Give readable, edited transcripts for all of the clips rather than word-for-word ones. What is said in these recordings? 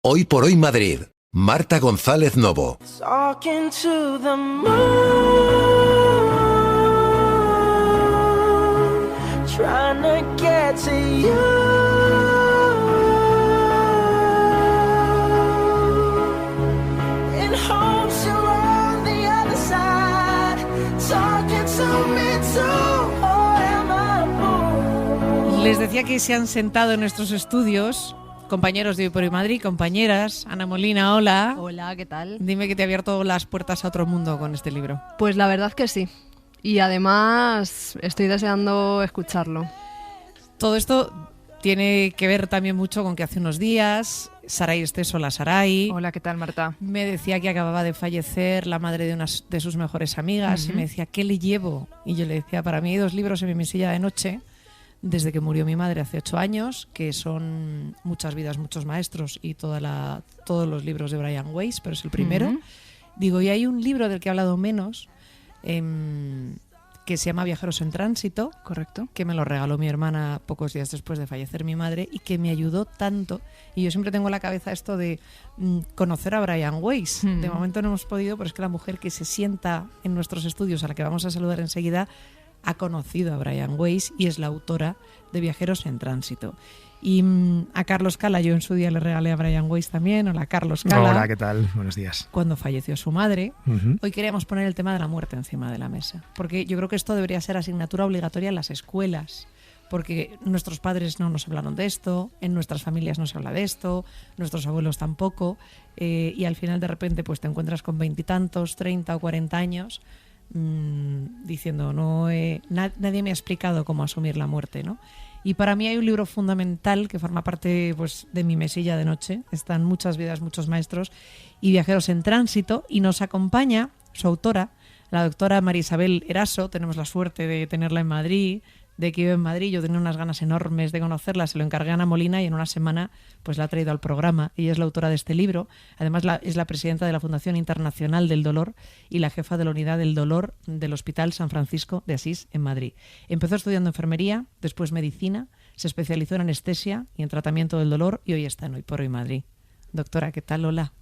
Hoy por Hoy Madrid. Marta González Novo. Talking to the moon, trying to get to you. In hopes you're on the other side, talking to me too. Oh, am I a fool? Les decía que se han sentado en nuestros estudios compañeros de Hoy por Hoy Madrid, compañeras. Ana Molina, hola. Hola, ¿qué tal? Dime que te ha abierto las puertas a otro mundo con este libro. Pues la verdad que sí. Y además estoy deseando escucharlo. Todo esto tiene que ver también mucho con que hace unos días Saray Esteso, la Saray, Hola, ¿qué tal, Marta? me decía que acababa de fallecer la madre de una de sus mejores amigas. Y me decía, ¿qué le llevo? Y yo le decía, para mí hay 2 libros en mi mesilla de noche desde que murió mi madre hace 8 años, que son Muchas vidas, muchos maestros y todos los libros de Brian Weiss, pero es el primero. Digo, y hay un libro del que he hablado menos, que se llama Viajeros en Tránsito. Correcto. Que me lo regaló mi hermana pocos días después de fallecer mi madre y que me ayudó tanto. Y yo siempre tengo en la cabeza esto de conocer a Brian Weiss. De momento no hemos podido, pero es que la mujer que se sienta en nuestros estudios, a la que vamos a saludar enseguida, ha conocido a Brian Weiss y es la autora de Viajeros en Tránsito. Y a Carlos Cala, yo en su día le regalé a Brian Weiss también. Hola, Carlos Cala. Hola, ¿qué tal? Buenos días. Cuando falleció su madre, hoy queríamos poner el tema de la muerte encima de la mesa, porque yo creo que esto debería ser asignatura obligatoria en las escuelas, porque nuestros padres no nos hablaron de esto, en nuestras familias no se habla de esto, nuestros abuelos tampoco, y al final de repente pues te encuentras con 20 y tantos, 30 o 40 años, diciendo nadie me ha explicado cómo asumir la muerte, ¿no? Y para mí hay un libro fundamental que forma parte pues de mi mesilla de noche. Están Muchas vidas, muchos maestros y Viajeros en Tránsito, y nos acompaña su autora, la doctora María Isabel Eraso. Tenemos la suerte de tenerla en Madrid, de que vive en Madrid. Yo tenía unas ganas enormes de conocerla, se lo encargué a Ana Molina y en una semana pues la ha traído al programa. Ella es la autora de este libro, además es la presidenta de la Fundación Internacional del Dolor y la jefa de la Unidad del Dolor del Hospital San Francisco de Asís en Madrid. Empezó estudiando enfermería, después medicina, se especializó en anestesia y en tratamiento del dolor y hoy está en Hoy por Hoy Madrid. Doctora, ¿qué tal? Hola.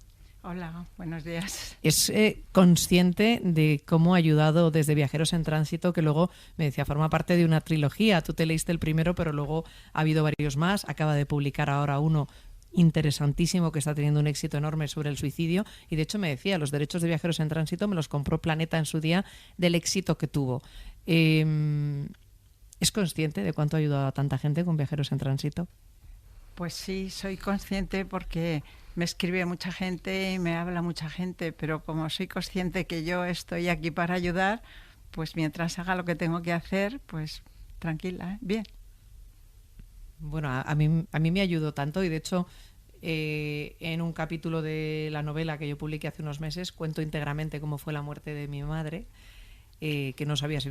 Hola, buenos días. Es consciente de cómo ha ayudado desde Viajeros en Tránsito, que luego, me decía, forma parte de una trilogía. Tú te leíste el primero, pero luego ha habido varios más. Acaba de publicar ahora uno interesantísimo que está teniendo un éxito enorme sobre el suicidio. Y de hecho me decía, los derechos de Viajeros en Tránsito me los compró Planeta en su día del éxito que tuvo. ¿Es consciente de cuánto ha ayudado a tanta gente con Viajeros en Tránsito? Pues sí, soy consciente porque me escribe mucha gente y me habla mucha gente, pero como soy consciente que yo estoy aquí para ayudar, pues mientras haga lo que tengo que hacer, pues tranquila, bien. Bueno, a mí me ayudó tanto y de hecho en un capítulo de la novela que yo publiqué hace unos meses cuento íntegramente cómo fue la muerte de mi madre, que no sabía si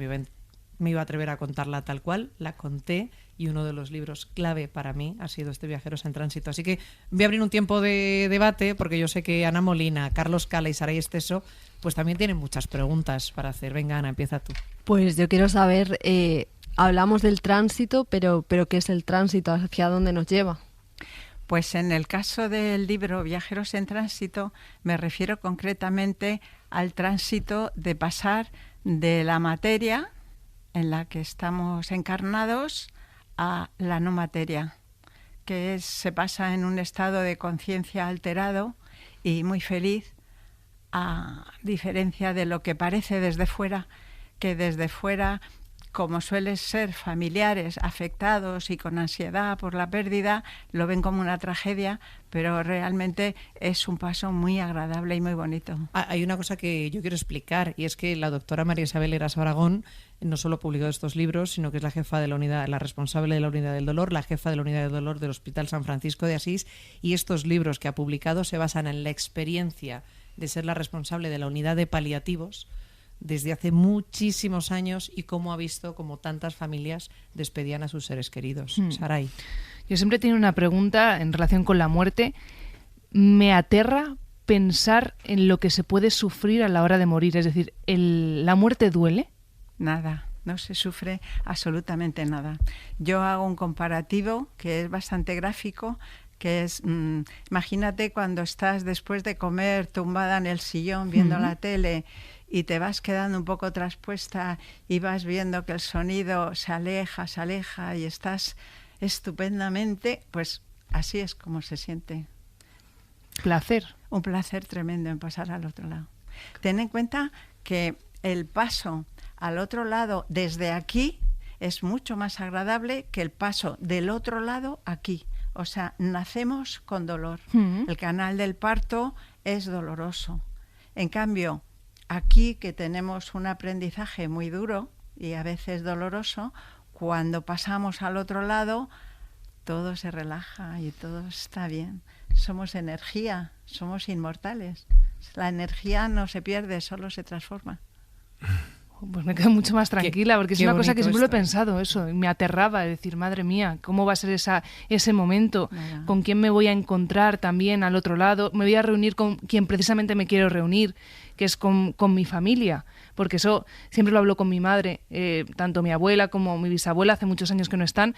me iba a atrever a contarla tal cual, la conté y uno de los libros clave para mí ha sido este Viajeros en Tránsito. Así que voy a abrir un tiempo de debate porque yo sé que Ana Molina, Carlos Cala y Saray Esteso pues también tienen muchas preguntas para hacer. Venga, Ana, empieza tú. Pues yo quiero saber, hablamos del tránsito, pero ¿qué es el tránsito? ¿Hacia dónde nos lleva? Pues en el caso del libro Viajeros en Tránsito me refiero concretamente al tránsito de pasar de la materia en la que estamos encarnados a la no materia, que se pasa en un estado de conciencia alterado y muy feliz, a diferencia de lo que parece desde fuera, que desde fuera, como suelen ser familiares afectados y con ansiedad por la pérdida, lo ven como una tragedia, pero realmente es un paso muy agradable y muy bonito. Hay una cosa que yo quiero explicar y es que la doctora María Isabel Eraso Aragón no solo publicó estos libros, sino que es la jefa de la unidad, la responsable de la unidad del dolor, la jefa de la unidad del dolor del Hospital San Francisco de Asís, y estos libros que ha publicado se basan en la experiencia de ser la responsable de la unidad de paliativos desde hace muchísimos años y cómo ha visto cómo tantas familias despedían a sus seres queridos. Saray. Yo siempre tengo una pregunta en relación con la muerte. Me aterra pensar en lo que se puede sufrir a la hora de morir. Es decir, ¿la muerte duele? Nada, no se sufre absolutamente nada. Yo hago un comparativo que es bastante gráfico, que es, imagínate cuando estás después de comer tumbada en el sillón viendo la tele y te vas quedando un poco traspuesta y vas viendo que el sonido se aleja y estás estupendamente, pues así es como se siente. Placer. Un placer tremendo en pasar al otro lado. Ten en cuenta que el paso al otro lado desde aquí es mucho más agradable que el paso del otro lado aquí. O sea, nacemos con dolor. El canal del parto es doloroso. En cambio, aquí que tenemos un aprendizaje muy duro y a veces doloroso, cuando pasamos al otro lado, todo se relaja y todo está bien. Somos energía, somos inmortales. La energía no se pierde, solo se transforma. Pues me quedo mucho más tranquila, porque es una cosa que siempre lo he esto, pensado, eso, y me aterraba decir, madre mía, ¿cómo va a ser ese momento? Nada. ¿Con quién me voy a encontrar también al otro lado? ¿Me voy a reunir con quien precisamente me quiero reunir, que es con mi familia? Porque eso siempre lo hablo con mi madre, tanto mi abuela como mi bisabuela, hace muchos años que no están,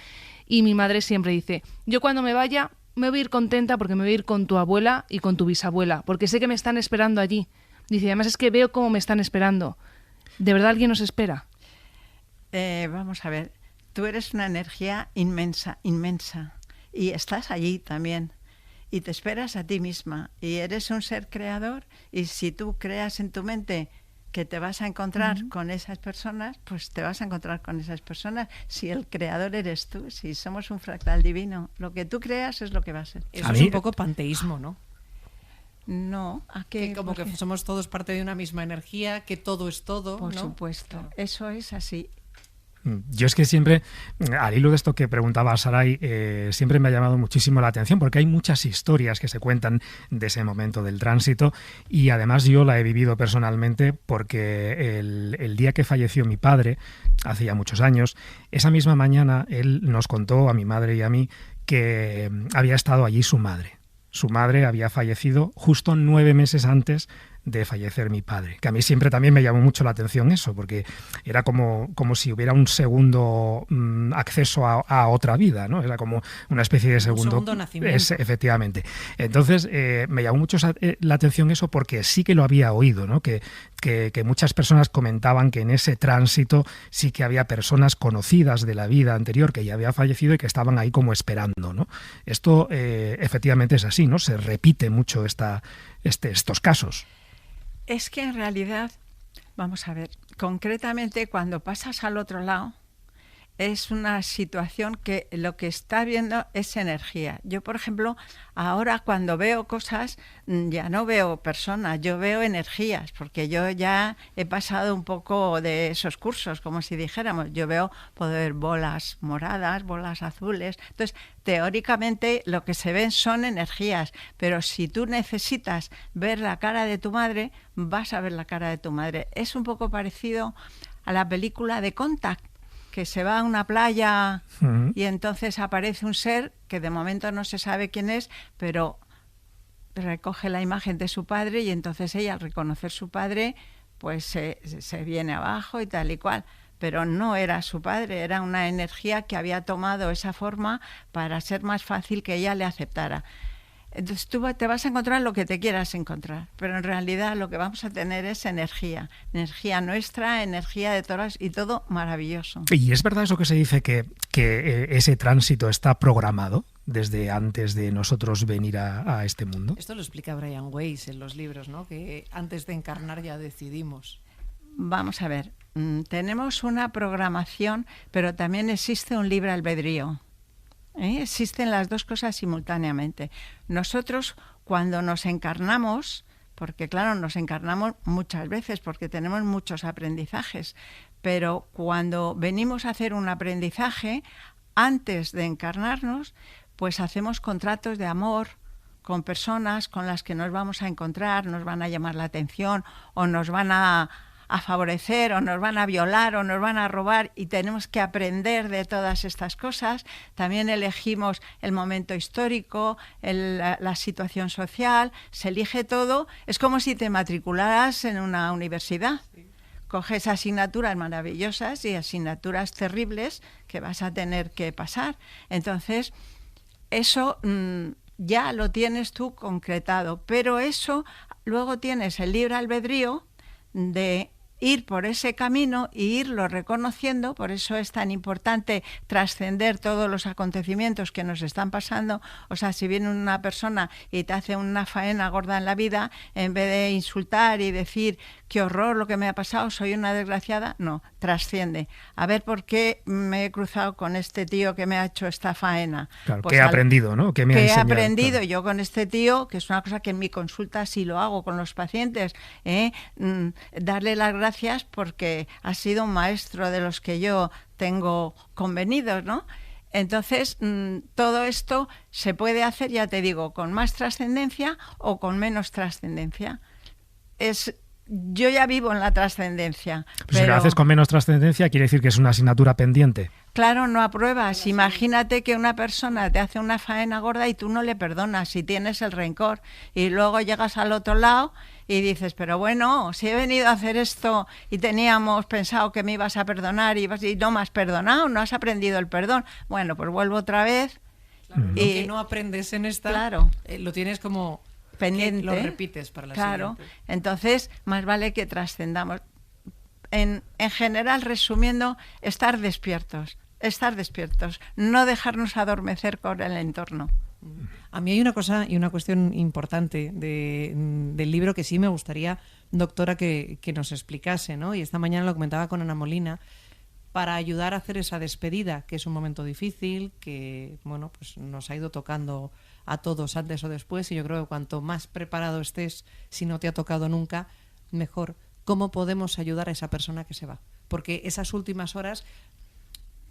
y mi madre siempre dice, yo cuando me vaya me voy a ir contenta porque me voy a ir con tu abuela y con tu bisabuela, porque sé que me están esperando allí. Dice, además es que veo cómo me están esperando. ¿De verdad alguien nos espera? Vamos a ver, tú eres una energía inmensa, inmensa, y estás allí también, y te esperas a ti misma, y eres un ser creador, y si tú creas en tu mente que te vas a encontrar con esas personas, pues te vas a encontrar con esas personas. Si el creador eres tú, si somos un fractal divino, lo que tú creas es lo que va a ser. Eso es un poco panteísmo, ¿no? No, ¿a qué? Que como ¿Por que qué? somos todos parte de una misma energía, que todo es todo, Por ¿no? supuesto, eso es así. Yo es que siempre, al hilo de esto que preguntaba Saray, siempre me ha llamado muchísimo la atención porque hay muchas historias que se cuentan de ese momento del tránsito y además yo la he vivido personalmente porque el día que falleció mi padre, hace ya muchos años, esa misma mañana él nos contó a mi madre y a mí que había estado allí su madre. Su madre había fallecido justo 9 meses antes de fallecer mi padre, que a mí siempre también me llamó mucho la atención eso, porque era como si hubiera un segundo acceso a otra vida, ¿no? Era como una especie de segundo nacimiento. Efectivamente. Entonces, me llamó mucho la atención eso porque sí que lo había oído, ¿no? Que muchas personas comentaban que en ese tránsito sí que había personas conocidas de la vida anterior que ya había fallecido y que estaban ahí como esperando, ¿no? Esto efectivamente es así, ¿no? Se repite mucho estos casos. Es que en realidad, vamos a ver, concretamente cuando pasas al otro lado, es una situación que lo que está viendo es energía. Yo, por ejemplo, ahora cuando veo cosas, ya no veo personas, yo veo energías, porque yo ya he pasado un poco de esos cursos, como si dijéramos. Yo puedo ver bolas moradas, bolas azules. Entonces, teóricamente lo que se ven son energías, pero si tú necesitas ver la cara de tu madre, vas a ver la cara de tu madre. Es un poco parecido a la película de Contact, que se va a una playa y entonces aparece un ser que de momento no se sabe quién es, pero recoge la imagen de su padre y entonces ella, al reconocer su padre, pues se viene abajo y tal y cual. Pero no era su padre, era una energía que había tomado esa forma para ser más fácil que ella le aceptara. Entonces tú te vas a encontrar lo que te quieras encontrar, pero en realidad lo que vamos a tener es energía nuestra, energía de todas y todo maravilloso. ¿Y es verdad eso que se dice que ese tránsito está programado desde antes de nosotros venir a este mundo? Esto lo explica Brian Weiss en los libros, ¿no? Que antes de encarnar ya decidimos. Vamos a ver, tenemos una programación, pero también existe un libre albedrío. Existen las dos cosas simultáneamente. Nosotros, cuando nos encarnamos, porque claro, nos encarnamos muchas veces porque tenemos muchos aprendizajes, pero cuando venimos a hacer un aprendizaje, antes de encarnarnos, pues hacemos contratos de amor con personas con las que nos vamos a encontrar, nos van a llamar la atención o nos van a favorecer o nos van a violar o nos van a robar y tenemos que aprender de todas estas cosas. También elegimos el momento histórico, la situación social, se elige todo. Es como si te matricularas en una universidad. Coges asignaturas maravillosas y asignaturas terribles que vas a tener que pasar. Entonces, eso ya lo tienes tú concretado, pero eso luego tienes el libre albedrío de ir por ese camino y irlo reconociendo. Por eso es tan importante trascender todos los acontecimientos que nos están pasando. O sea, si viene una persona y te hace una faena gorda en la vida, en vez de insultar y decir qué horror lo que me ha pasado, soy una desgraciada, no, trasciende. A ver por qué me he cruzado con este tío que me ha hecho esta faena. Claro, Pues ¿qué he aprendido, no? ¿Qué me ha enseñado? He aprendido Claro. yo con este tío, que es una cosa que en mi consulta sí lo hago con los pacientes, darle las gracias porque ha sido un maestro de los que yo tengo convenidos, ¿no? Entonces, todo esto se puede hacer, ya te digo, con más trascendencia o con menos trascendencia. Yo ya vivo en la trascendencia. Pues si lo haces con menos trascendencia, quiere decir que es una asignatura pendiente. Claro, no apruebas. Imagínate que una persona te hace una faena gorda y tú no le perdonas y tienes el rencor. Y luego llegas al otro lado y dices, pero bueno, si he venido a hacer esto y teníamos pensado que me ibas a perdonar y no me has perdonado, no has aprendido el perdón. Bueno, pues vuelvo otra vez. Claro, lo Y- que no aprendes en esta, Claro. lo tienes como Pendiente. que lo repites para la Claro, siguiente. entonces más vale que trascendamos. En general, resumiendo, estar despiertos, no dejarnos adormecer con el entorno. A mí hay una cosa y una cuestión importante del libro que sí me gustaría, doctora, que nos explicase, ¿no? Y esta mañana lo comentaba con Ana Molina, para ayudar a hacer esa despedida, que es un momento difícil, que bueno, pues nos ha ido tocando a todos antes o después, y yo creo que cuanto más preparado estés, si no te ha tocado nunca, mejor. ¿Cómo podemos ayudar a esa persona que se va? Porque esas últimas horas,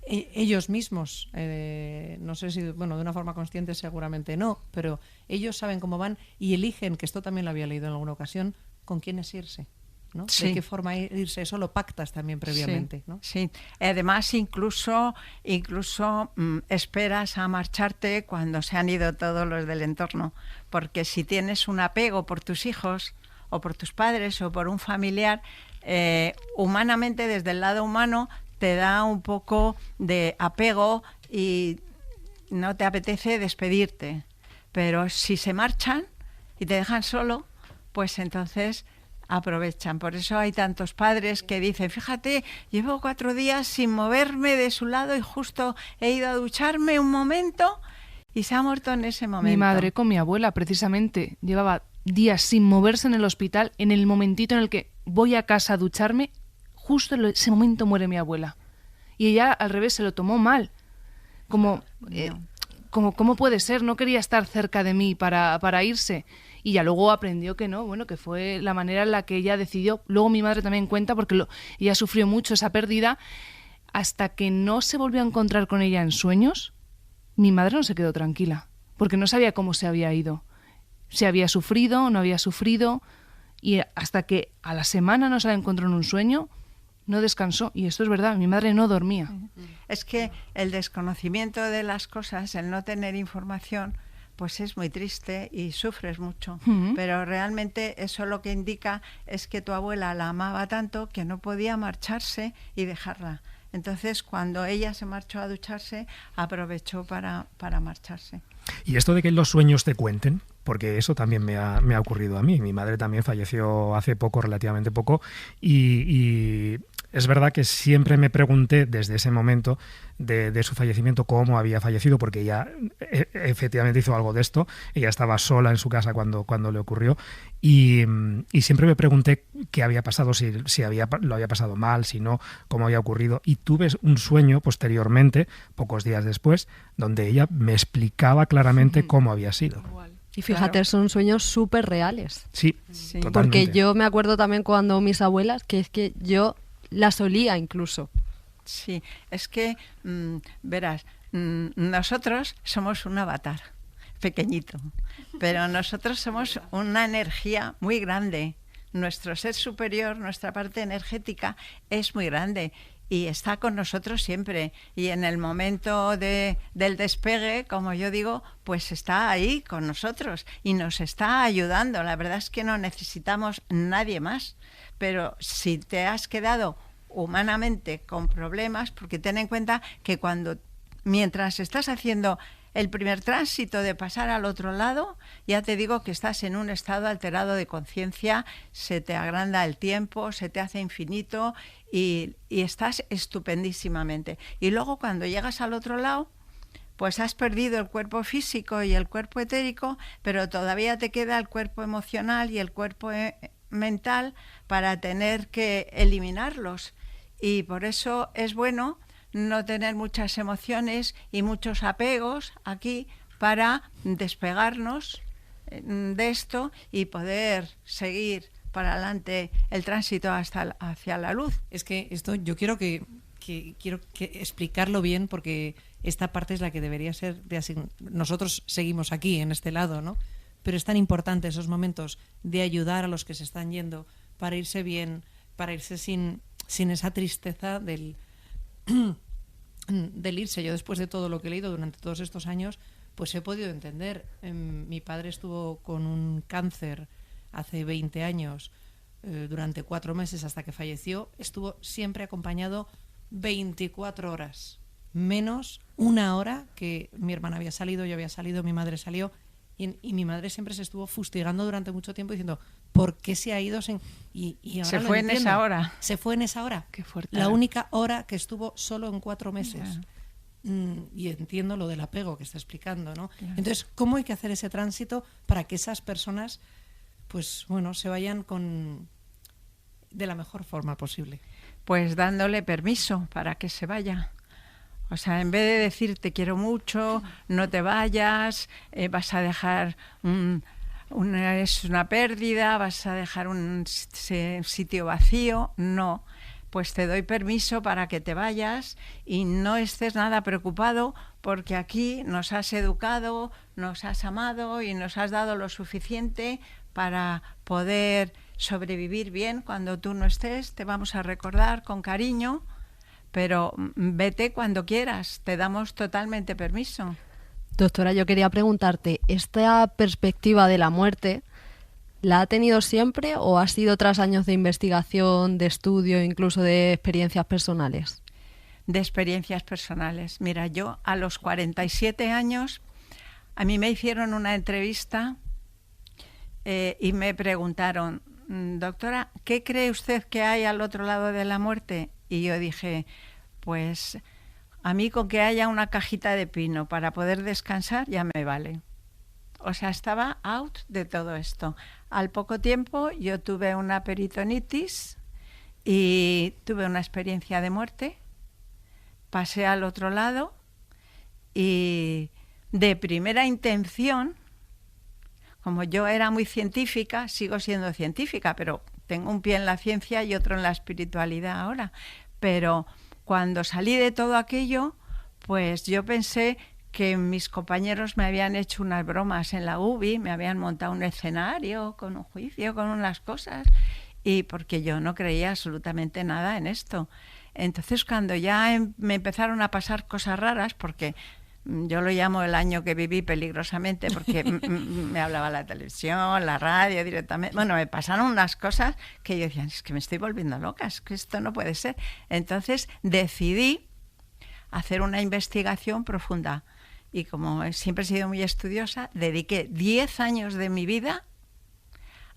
ellos mismos, no sé si, bueno, de una forma consciente seguramente no, pero ellos saben cómo van y eligen, que esto también lo había leído en alguna ocasión, con quiénes irse, ¿no? Sí. De qué forma irse, eso lo pactas también previamente, Sí, ¿no? sí. Además, incluso esperas a marcharte cuando se han ido todos los del entorno, porque si tienes un apego por tus hijos o por tus padres o por un familiar, humanamente, desde el lado humano, te da un poco de apego y no te apetece despedirte. Pero si se marchan y te dejan solo, pues entonces aprovechan. Por eso hay tantos padres que dicen, fíjate, llevo 4 días sin moverme de su lado y justo he ido a ducharme un momento y se ha muerto en ese momento. Mi madre con mi abuela, precisamente, llevaba días sin moverse en el hospital. En el momentito en el que voy a casa a ducharme, justo en ese momento muere mi abuela. Y ella, al revés, se lo tomó mal. Como, ¿cómo puede ser? No quería estar cerca de mí para irse. Y ya luego aprendió que no, bueno, que fue la manera en la que ella decidió. Luego mi madre también cuenta, porque ella sufrió mucho esa pérdida, hasta que no se volvió a encontrar con ella en sueños. Mi madre no se quedó tranquila, porque no sabía cómo se había ido. Si había sufrido, no había sufrido, y hasta que a la semana no se la encontró en un sueño, no descansó. Y esto es verdad, mi madre no dormía. Es que el desconocimiento de las cosas, el no tener información, pues es muy triste y sufres mucho. Pero realmente eso lo que indica es que tu abuela la amaba tanto que no podía marcharse y dejarla. Entonces, cuando ella se marchó a ducharse, aprovechó para marcharse. Y esto de que los sueños te cuenten, porque eso también me ha ocurrido a mí. Mi madre también falleció hace poco, relativamente poco, y es verdad que siempre me pregunté desde ese momento de su fallecimiento cómo había fallecido, porque ella efectivamente hizo algo de esto. Ella estaba sola en su casa cuando le ocurrió, y siempre me pregunté qué había pasado, si lo había pasado mal, si no, cómo había ocurrido. Y tuve un sueño posteriormente, pocos días después, donde ella me explicaba claramente cómo había sido. Y fíjate, son sueños súper reales. Sí, Sí. totalmente. Porque yo me acuerdo también cuando mis abuelas, que es que yo las olía incluso. Sí, es que, verás, nosotros somos un avatar pequeñito, pero nosotros somos una energía muy grande. Nuestro ser superior, nuestra parte energética es muy grande y está con nosotros siempre. Y en el momento del despegue, como yo digo, pues está ahí con nosotros y nos está ayudando. La verdad es que no necesitamos nadie más. Pero si te has quedado humanamente con problemas, porque ten en cuenta que mientras estás haciendo el primer tránsito de pasar al otro lado, ya te digo que estás en un estado alterado de conciencia, se te agranda el tiempo, se te hace infinito y estás estupendísimamente. Y luego cuando llegas al otro lado, pues has perdido el cuerpo físico y el cuerpo etérico, pero todavía te queda el cuerpo emocional y el cuerpo mental para tener que eliminarlos. Y por eso es bueno no tener muchas emociones y muchos apegos aquí para despegarnos de esto y poder seguir para adelante el tránsito hacia la luz. Es que esto yo quiero que explicarlo bien, porque esta parte es la que debería ser nosotros seguimos aquí en este lado, ¿no? Pero es tan importante esos momentos de ayudar a los que se están yendo para irse bien, para irse sin esa tristeza del irse. Yo, después de todo lo que he leído durante todos estos años, pues he podido entender. Mi padre estuvo con un cáncer hace 20 años, durante 4 meses hasta que falleció. Estuvo siempre acompañado 24 horas, menos 1 hora que mi hermana había salido, yo había salido, mi madre salió, y mi madre siempre se estuvo fustigando durante mucho tiempo diciendo, ¿por qué se ha ido? Y ahora se fue en esa hora. Se fue en esa hora. Qué fuerte. La única hora que estuvo solo en 4 meses. Y entiendo lo del apego que está explicando, ¿no? Claro. Entonces, ¿cómo hay que hacer ese tránsito para que esas personas, pues bueno, se vayan de la mejor forma posible? Pues dándole permiso para que se vaya. O sea, en vez de decir te quiero mucho, no te vayas, vas a dejar es una pérdida, vas a dejar un sitio vacío, no. Pues te doy permiso para que te vayas y no estés nada preocupado, porque aquí nos has educado, nos has amado y nos has dado lo suficiente para poder sobrevivir bien. Cuando tú no estés, te vamos a recordar con cariño, pero vete cuando quieras, te damos totalmente permiso. Doctora, yo quería preguntarte, ¿esta perspectiva de la muerte la ha tenido siempre o ha sido tras años de investigación, de estudio, incluso de experiencias personales? De experiencias personales. Mira, yo a los 47 años, a mí me hicieron una entrevista y me preguntaron, doctora, ¿qué cree usted que hay al otro lado de la muerte? Y yo dije, pues a mí con que haya una cajita de pino para poder descansar ya me vale. O sea, estaba out de todo esto. Al poco tiempo yo tuve una peritonitis y tuve una experiencia de muerte. Pasé al otro lado y de primera intención, como yo era muy científica, sigo siendo científica, pero tengo un pie en la ciencia y otro en la espiritualidad ahora. Pero cuando salí de todo aquello, pues yo pensé que mis compañeros me habían hecho unas bromas en la UBI, me habían montado un escenario con un juicio, con unas cosas, y porque yo no creía absolutamente nada en esto. Entonces, cuando ya me empezaron a pasar cosas raras, porque yo lo llamo el año que viví peligrosamente, porque me hablaba la televisión, la radio directamente. Bueno, me pasaron unas cosas que yo decía, es que me estoy volviendo loca, es que esto no puede ser. Entonces decidí hacer una investigación profunda. Y como siempre he sido muy estudiosa, dediqué 10 años de mi vida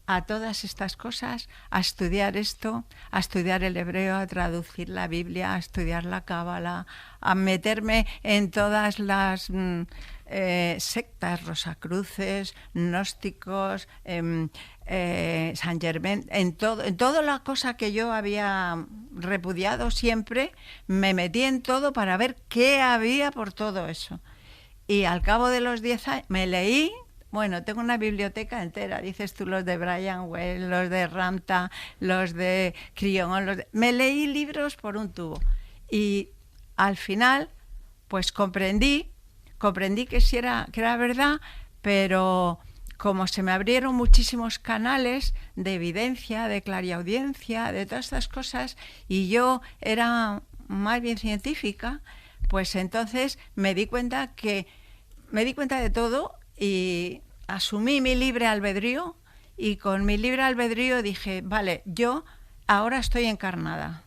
a todas estas cosas, a estudiar esto, a estudiar el hebreo, a traducir la Biblia, a estudiar la Cábala, a meterme en todas las sectas, rosacruces, gnósticos, San Germain, en toda la cosa que yo había repudiado siempre, me metí en todo para ver qué había por todo eso. Y al cabo de los 10 años me leí. Bueno, tengo una biblioteca entera, dices tú, los de Brian Wells, los de Ramta, los de Crillon, me leí libros por un tubo. Y al final, pues comprendí que sí que era verdad, pero como se me abrieron muchísimos canales de evidencia, de clariaudiencia, de todas estas cosas, y yo era más bien científica, pues entonces me di cuenta de todo. Y asumí mi libre albedrío y con mi libre albedrío dije, vale, yo ahora estoy encarnada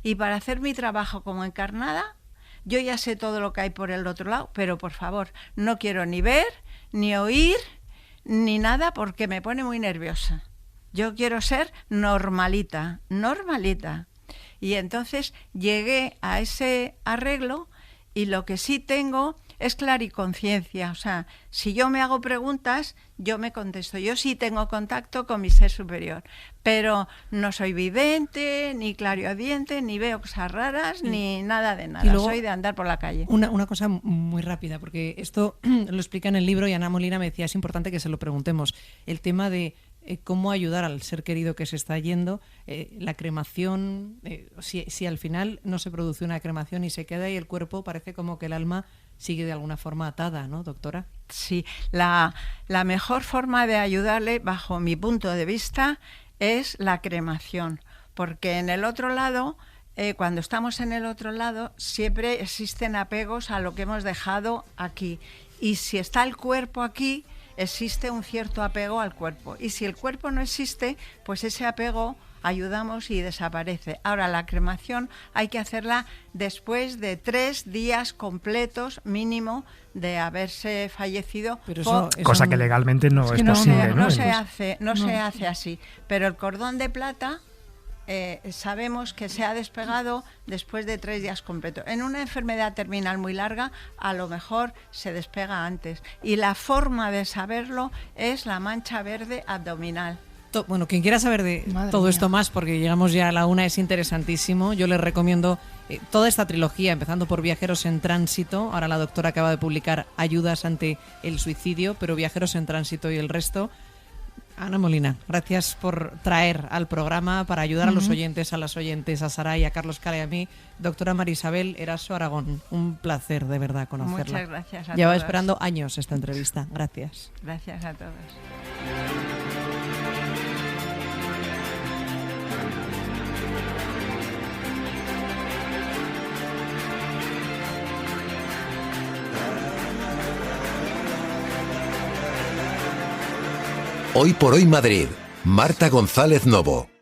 y para hacer mi trabajo como encarnada yo ya sé todo lo que hay por el otro lado, pero por favor, no quiero ni ver, ni oír, ni nada porque me pone muy nerviosa. Yo quiero ser normalita, normalita. Y entonces llegué a ese arreglo y lo que sí tengo es clariconciencia. O sea, si yo me hago preguntas, yo me contesto. Yo sí tengo contacto con mi ser superior, pero no soy vidente, ni clariaudiente, ni veo cosas raras, ni nada de nada. Luego, soy de andar por la calle. Una cosa muy rápida, porque esto lo explica en el libro y Ana Molina me decía, es importante que se lo preguntemos. El tema de cómo ayudar al ser querido que se está yendo, la cremación, si al final no se produce una cremación y se queda ahí el cuerpo, parece como que el alma sigue de alguna forma atada, ¿no, doctora? Sí, la mejor forma de ayudarle, bajo mi punto de vista, es la cremación, porque en el otro lado, cuando estamos en el otro lado, siempre existen apegos a lo que hemos dejado aquí, y si está el cuerpo aquí, existe un cierto apego al cuerpo, y si el cuerpo no existe, pues ese apego ayudamos y desaparece. Ahora, la cremación hay que hacerla después de 3 días completos mínimo de haberse fallecido. Pero eso cosa que legalmente no es posible, no se hace así. Pero el cordón de plata sabemos que se ha despegado después de 3 días completos. En una enfermedad terminal muy larga, a lo mejor se despega antes. Y la forma de saberlo es la mancha verde abdominal. Bueno, quien quiera saber de todo esto más, porque llegamos ya a la 1, es interesantísimo. Yo les recomiendo toda esta trilogía, empezando por Viajeros en Tránsito. Ahora la doctora acaba de publicar Ayudas ante el suicidio, pero Viajeros en Tránsito y el resto. Ana Molina, gracias por traer al programa para ayudar a los oyentes, a las oyentes, a Saray, a Carlos Cala y a mí. Doctora María Isabel Eraso Aragón, un placer de verdad conocerla. Muchas gracias a todos. Llevaba esperando años esta entrevista. Gracias. Gracias a todos. Hoy por hoy Madrid, Marta González Novo.